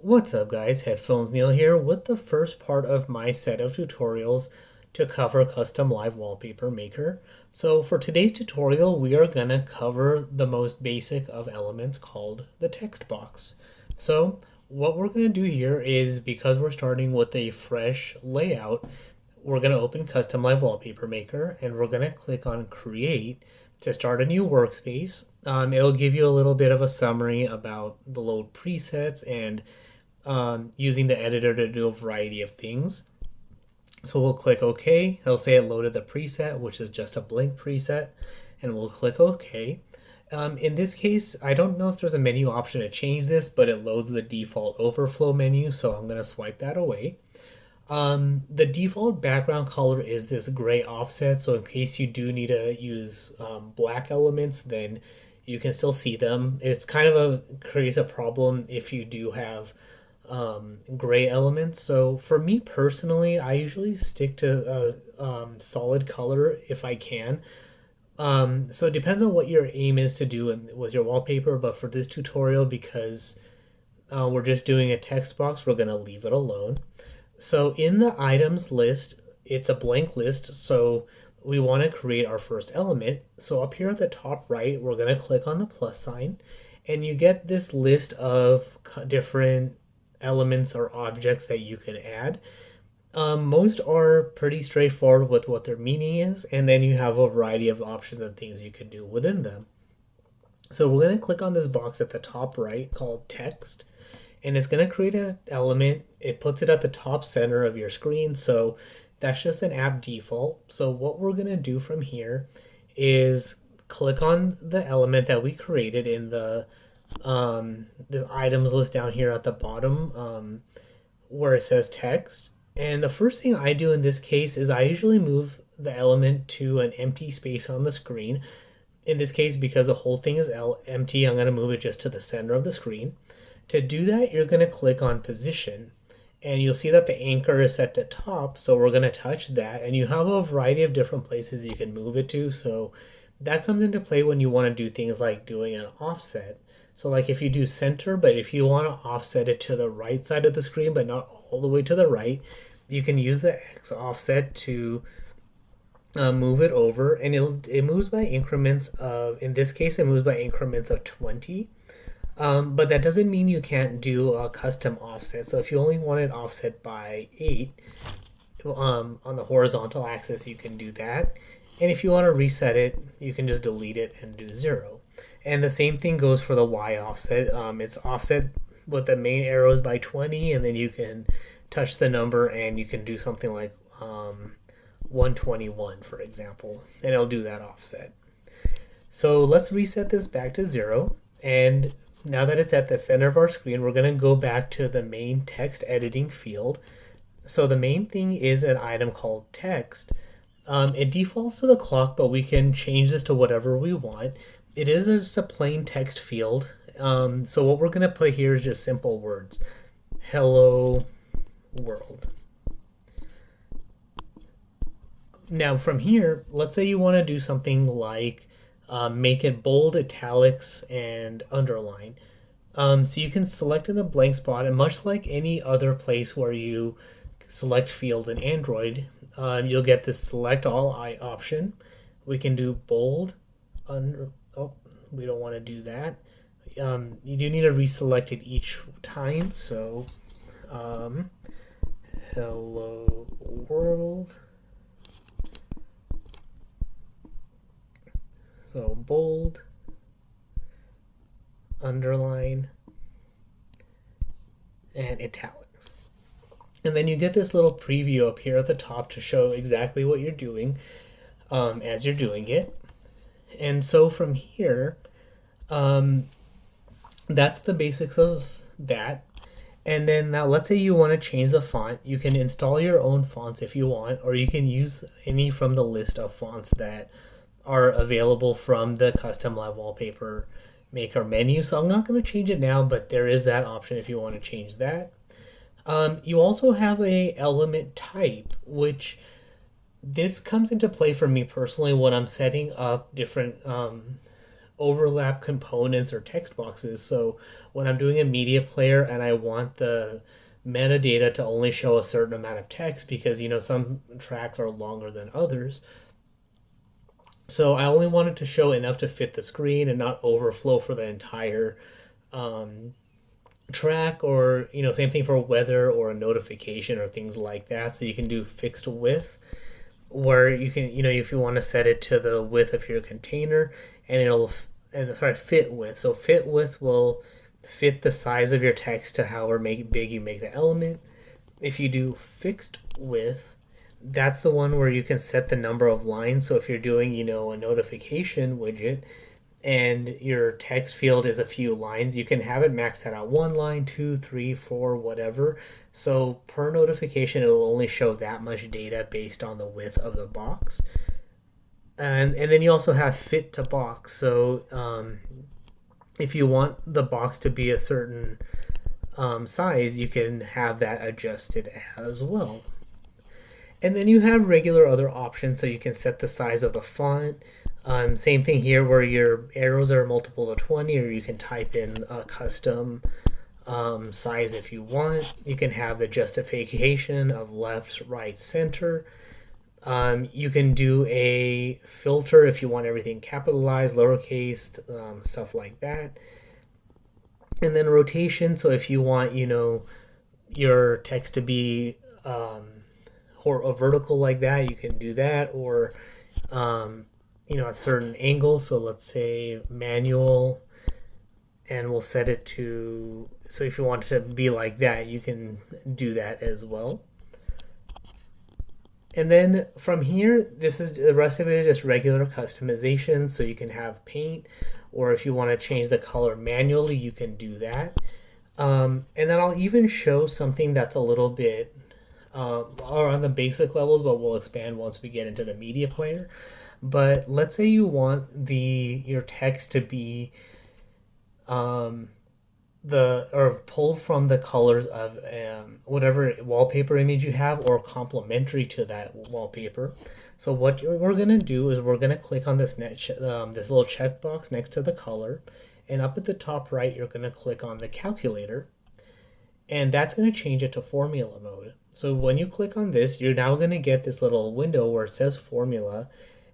What's up guys, Headphones Neil here with the first part of my set of tutorials to cover custom live wallpaper maker. So for today's tutorial we are going to cover the most basic of elements called the text box. So what we're going to do here is, because we're starting with a fresh layout, we're going to open custom live wallpaper maker and we're going to click on create to start a new workspace. It'll give you a little bit of a summary about the load presets and using the editor to do a variety of things. So we'll click OK. It'll say it loaded the preset, which is just a blank preset, and we'll click OK. In this case, I don't know if there's a menu option to change this, but it loads the default overflow menu, so I'm going to swipe that away. The default background color is this gray offset, so in case you do need to use black elements, then you can still see them. It's kind of creates a problem if you do have gray elements. So for me personally, I usually stick to a solid color if I can. So it depends on what your aim is to do with your wallpaper, but for this tutorial, because we're just doing a text box, we're going to leave it alone. So in the items list, it's a blank list, so we want to create our first element. So up here at the top right, we're going to click on the plus sign, and you get this list of different elements or objects that you can add. Most are pretty straightforward with what their meaning is, and then you have a variety of options and things you can do within them. So we're going to click on this box at the top right called text, and it's going to create an element. It puts it at the top center of your screen, so that's just an app default. So what we're going to do from here is click on the element that we created in the items list down here at the bottom, where it says text. And the first thing I do in this case is I usually move the element to an empty space on the screen. In this case, because the whole thing is empty, I'm going to move it just to the center of the screen. To do that, you're going to click on position, and you'll see that the anchor is set to top, so we're going to touch that, and you have a variety of different places you can move it to. So that comes into play when you want to do things like doing an offset. So like if you do center, but if you want to offset it to the right side of the screen, but not all the way to the right, you can use the X offset to move it over, and it moves by increments of, in this case, it moves by increments of 20. But that doesn't mean you can't do a custom offset. So if you only want it offset by 8 on the horizontal axis, you can do that. And if you want to reset it, you can just delete it and do 0. And the same thing goes for the Y offset. It's offset with the main arrows by 20, and then you can touch the number and you can do something like 121, for example, and it'll do that offset. So let's reset this back to 0. And now that it's at the center of our screen, we're going to go back to the main text editing field. So the main thing is an item called text. It defaults to the clock, but we can change this to whatever we want. It is just a plain text field. So what we're going to put here is just simple words. Hello world. Now from here, let's say you want to do something like make it bold, italics, and underline. So you can select in the blank spot, and much like any other place where you select fields in Android, you'll get this select all option. We can do bold, oh, we don't want to do that. You do need to reselect it each time, so hello world. So bold, underline, and italics. And then you get this little preview up here at the top to show exactly what you're doing as you're doing it. And so from here, that's the basics of that. And then now let's say you want to change the font. You can install your own fonts if you want, or you can use any from the list of fonts that are available from the custom live wallpaper maker menu. So I'm not going to change it now, but there is that option if you want to change that. You also have a element type, which this comes into play for me personally when I'm setting up different overlap components or text boxes. So when I'm doing a media player and I want the metadata to only show a certain amount of text because some tracks are longer than others. So I only wanted to show enough to fit the screen and not overflow for the entire um, track, or same thing for weather or a notification or things like that. So you can do fixed width, where you can if you want to set it to the width of your container, and fit width. So fit width will fit the size of your text to however big you make the element. If you do fixed width, that's the one where you can set the number of lines. So if you're doing a notification widget and your text field is a few lines, you can have it maxed out at 1 line, 2, 3, 4, whatever. So per notification, it'll only show that much data based on the width of the box. And then you also have fit to box. So if you want the box to be a certain size, you can have that adjusted as well. And then you have regular other options, so you can set the size of the font. Same thing here, where your arrows are multiple of 20, or you can type in a custom size if you want. You can have the justification of left, right, center. You can do a filter if you want everything capitalized, lowercase, stuff like that. And then rotation, so if you want, your text to be or a vertical like that, you can do that, or a certain angle. So let's say manual, and we'll set it to, so if you want it to be like that, you can do that as well. And then from here, the rest of it is just regular customization. So you can have paint, or if you want to change the color manually, you can do that. And then I'll even show something that's a little bit or on the basic levels, but we'll expand once we get into the media player. But let's say you want your text to be pulled from the colors of whatever wallpaper image you have, or complementary to that wallpaper. So what we're gonna do is we're gonna click on this this little checkbox next to the color, and up at the top right, you're gonna click on the calculator, and that's gonna change it to formula mode. So when you click on this, you're now going to get this little window where it says formula,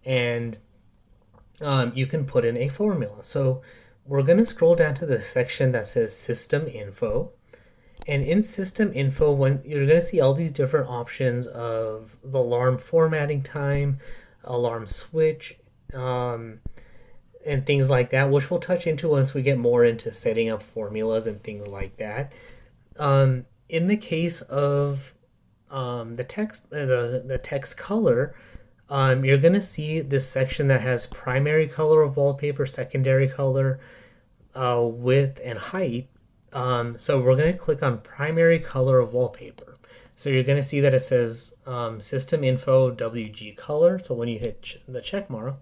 and you can put in a formula. So we're going to scroll down to the section that says system info. And in system info, when you're going to see all these different options of the alarm formatting time, alarm switch, and things like that, which we'll touch into once we get more into setting up formulas and things like that. In the case of the text color, you're going to see this section that has primary color of wallpaper, secondary color, width, and height. So we're going to click on primary color of wallpaper. So you're going to see that it says system info WG color. So when you hit the check mark,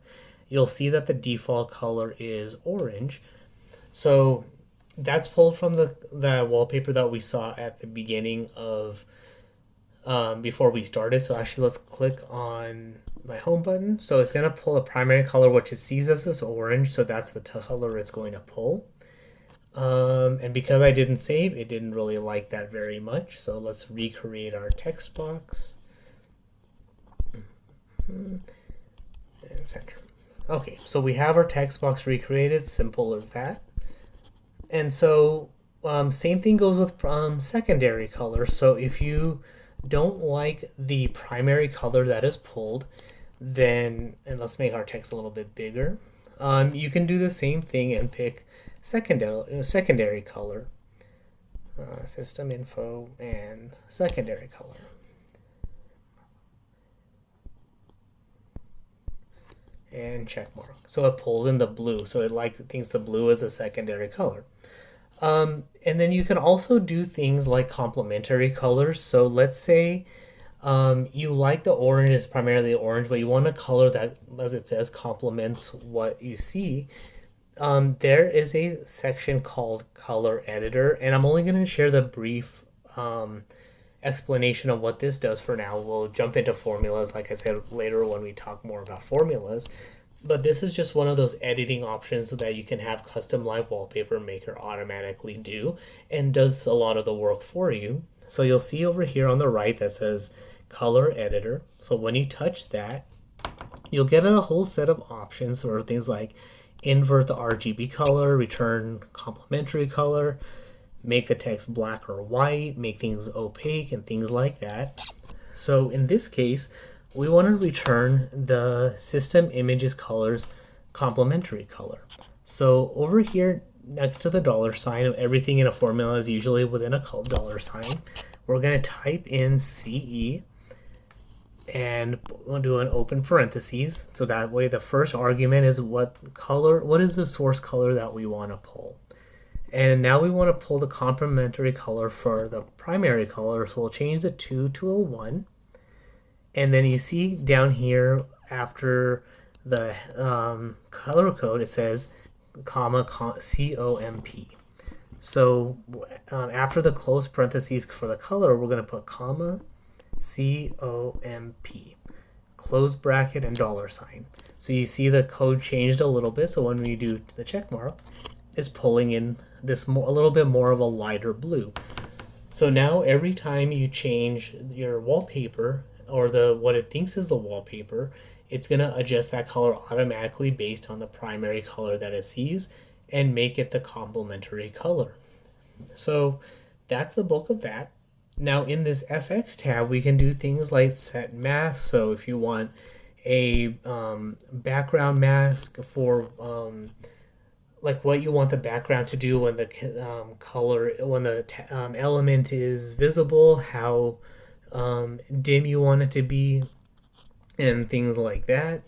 you'll see that the default color is orange. So that's pulled from the wallpaper that we saw at the beginning of before we started. So actually, let's click on my home button. So it's going to pull a primary color, which it sees as this orange. So that's the color it's going to pull. And because I didn't save, it didn't really like that very much. So let's recreate our text box. And center. Okay, so we have our text box recreated. Simple as that. And so same thing goes with secondary color. So if you don't like the primary color that is pulled, then, and let's make our text a little bit bigger, you can do the same thing and pick secondary color, system info, and secondary color. And check mark. So it pulls in the blue. So it thinks the blue is a secondary color. And then you can also do things like complementary colors. So let's say you like the orange is primarily orange, but you want a color that, as it says, complements what you see. There is a section called Color Editor, and I'm only going to share the brief explanation of what this does for now. We'll jump into formulas, like I said, later when we talk more about formulas. But this is just one of those editing options so that you can have custom live wallpaper maker automatically do and does a lot of the work for you. So you'll see over here on the right that says color editor. So when you touch that, you'll get a whole set of options or things like invert the RGB color, return complementary color, make the text black or white, make things opaque, and things like that. So in this case, we want to return the system images colors complementary color. So over here next to the dollar sign, everything in a formula is usually within a dollar sign. We're going to type in CE and we'll do an open parentheses. So that way the first argument is what is the source color that we want to pull. And now we want to pull the complementary color for the primary color. So we'll change the 2 to a 1. And then you see down here after the color code, it says comma COMP. So after the close parentheses for the color, we're going to put comma COMP, close bracket, and dollar sign. So you see the code changed a little bit. So when we do the check mark, it's pulling in this a little bit more of a lighter blue. So now every time you change your wallpaper or what it thinks is the wallpaper, it's going to adjust that color automatically based on the primary color that it sees and make it the complementary color. So that's the bulk of that. Now in this FX tab, we can do things like set mask. So if you want a background mask for like what you want the background to do when the color, when the element is visible, how dim you want it to be, and things like that.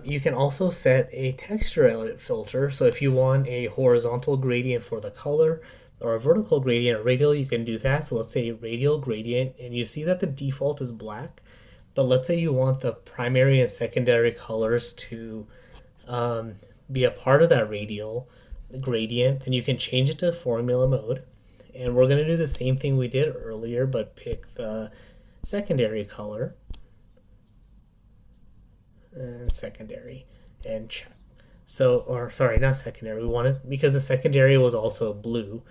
You can also set a texture edit filter. So if you want a horizontal gradient for the color or a vertical gradient or radial, you can do that. So let's say radial gradient, and you see that the default is black, but let's say you want the primary and secondary colors to be a part of that radial gradient, and you can change it to formula mode. And we're going to do the same thing we did earlier, but pick the secondary color and secondary and check. So, or sorry, not secondary. We want it because the secondary was also blue.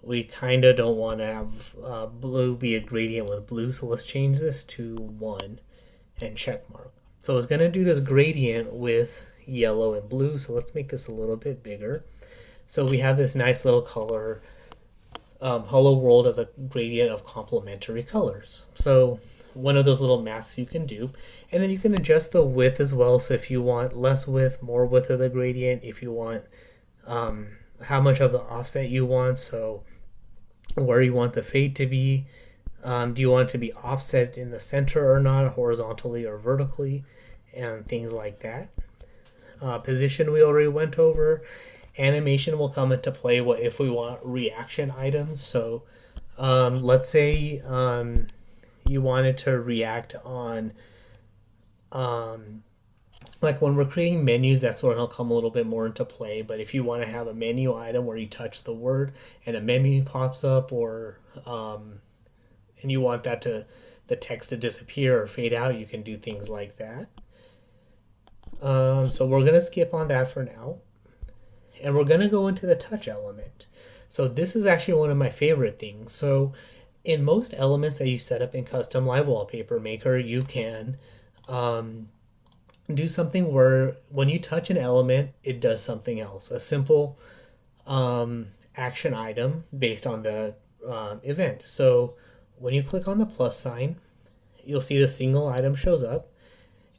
We kind of don't want to have blue be a gradient with blue. So let's change this to 1 and check mark. So it's going to do this gradient with yellow and blue. So let's make this a little bit bigger. So we have this nice little color, Hello World as a gradient of complementary colors. So one of those little masks you can do. And then you can adjust the width as well. So if you want less width, more width of the gradient, if you want how much of the offset you want, so where you want the fade to be. Do you want it to be offset in the center or not, horizontally or vertically, and things like that. Position we already went over. Animation will come into play if we want reaction items. So let's say you wanted to react on like when we're creating menus, that's when it'll come a little bit more into play. But if you want to have a menu item where you touch the word and a menu pops up, or and you want that the text to disappear or fade out, you can do things like that. So we're going to skip on that for now. And we're going to go into the touch element. So this is actually one of my favorite things. So in most elements that you set up in Custom Live Wallpaper Maker, you can do something where when you touch an element, it does something else. A simple action item based on the event. So when you click on the plus sign, you'll see the single item shows up.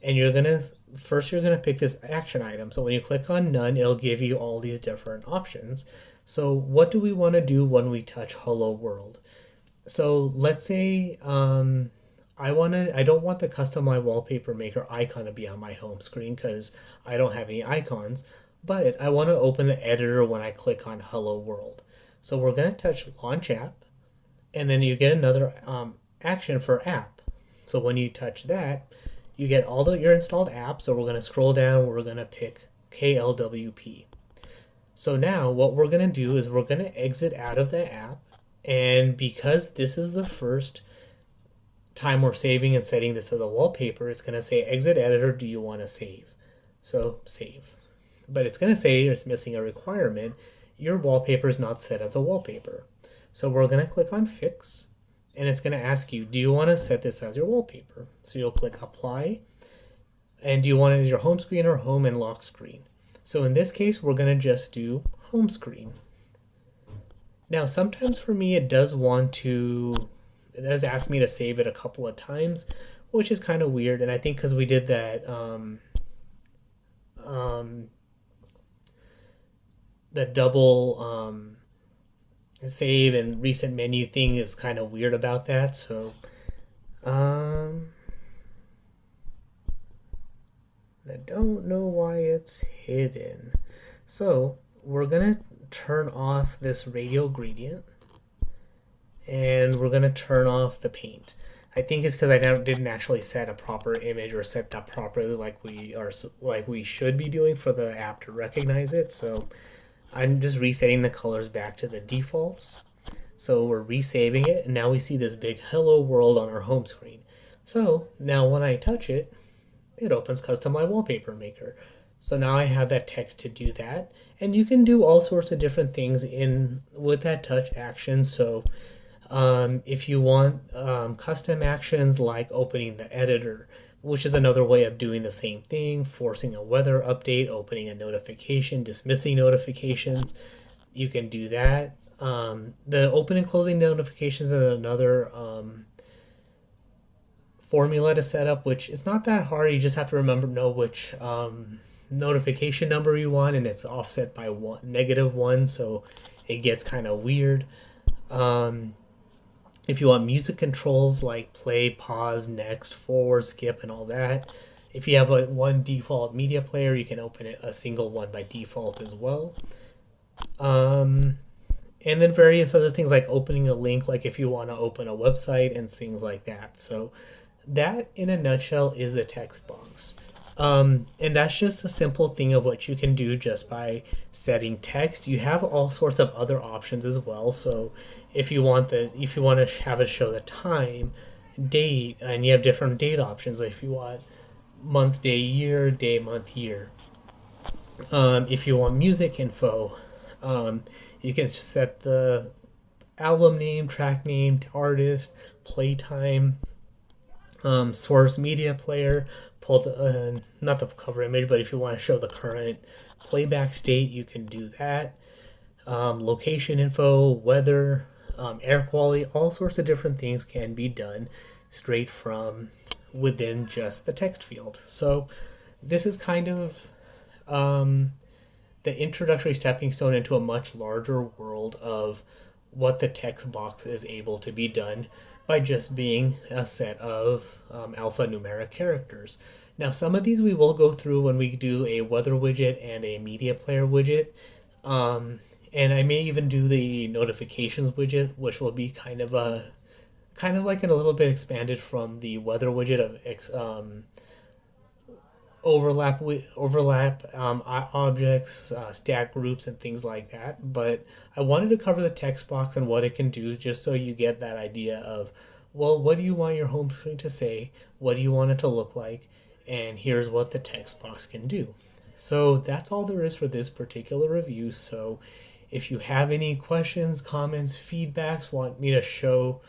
And you're going to pick this action item. So when you click on none, it'll give you all these different options. So what do we want to do when we touch Hello World? So let's say I don't want the Custom Live Wallpaper Maker icon to be on my home screen because I don't have any icons, but I want to open the editor when I click on Hello World. So we're going to touch Launch App, and then you get another action for app. So when you touch that, you get all your installed apps. So we're going to scroll down. We're going to pick KLWP. So now what we're going to do is we're going to exit out of the app. And because this is the first time we're saving and setting this as a wallpaper, it's going to say exit editor. Do you want to save? So save. But it's going to say it's missing a requirement. Your wallpaper is not set as a wallpaper. So we're going to click on Fix, and it's going to ask you, do you want to set this as your wallpaper? So you'll click Apply, and do you want it as your home screen or home and lock screen? So in this case, we're going to just do home screen. Now, sometimes for me, it does ask me to save it a couple of times, which is kind of weird. And I think because we did that, the double save and recent menu thing is kind of weird about that. So, I don't know why it's hidden. So we're gonna turn off this radial gradient, and we're gonna turn off the paint. I think it's because I didn't actually set a proper image or set that properly like we should be doing for the app to recognize it. So I'm just resetting the colors back to the defaults. So we're resaving it, and now we see this big hello world on our home screen. So now when I touch it, it opens Custom Live Wallpaper Maker. So now I have that text to do that, and you can do all sorts of different things with that touch action. So if you want custom actions like opening the editor, which is another way of doing the same thing, forcing a weather update, opening a notification, dismissing notifications, you can do that. The open and closing notifications is another formula to set up, which is not that hard. You just have to know which notification number you want, and it's offset by -1, so it gets kind of weird. If you want music controls like play, pause, next, forward, skip, and all that, if you have one default media player, you can open it a single one by default as well. And then various other things like opening a link, like if you want to open a website and things like that. So that, in a nutshell, is the text box. And that's just a simple thing of what you can do just by setting text. You have all sorts of other options as well. So if you want to have it show the time, date, and you have different date options. Like if you want month, day, month, year. If you want music info, you can set the album name, track name, artist, playtime, source media player, pull the not the cover image, but if you want to show the current playback state, you can do that. Location info, weather, air quality, all sorts of different things can be done straight from within just the text field. So this is kind of the introductory stepping stone into a much larger world of what the text box is able to be done by just being a set of alphanumeric characters. Now, some of these we will go through when we do a weather widget and a media player widget. And I may even do the notifications widget, which will be kind of like a little bit expanded from the weather widget of overlap objects, stack groups, and things like that. But I wanted to cover the text box and what it can do, just so you get that idea of, well, what do you want your home screen to say? What do you want it to look like? And here's what the text box can do. So that's all there is for this particular review. So if you have any questions, comments, feedbacks, want me to show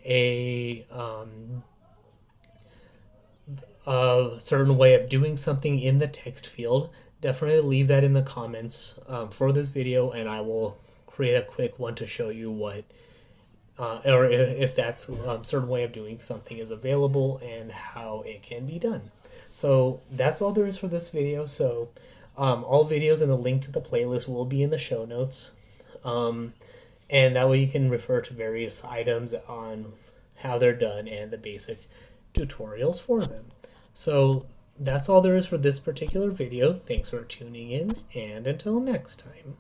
a certain way of doing something in the text field, definitely leave that in the comments for this video, and I will create a quick one to show you what or if that's a certain way of doing something is available and how it can be done. So that's all there is for this video. So all videos and the link to the playlist will be in the show notes, and that way you can refer to various items on how they're done and the basic tutorials for them. So that's all there is for this particular video. Thanks for tuning in, and until next time.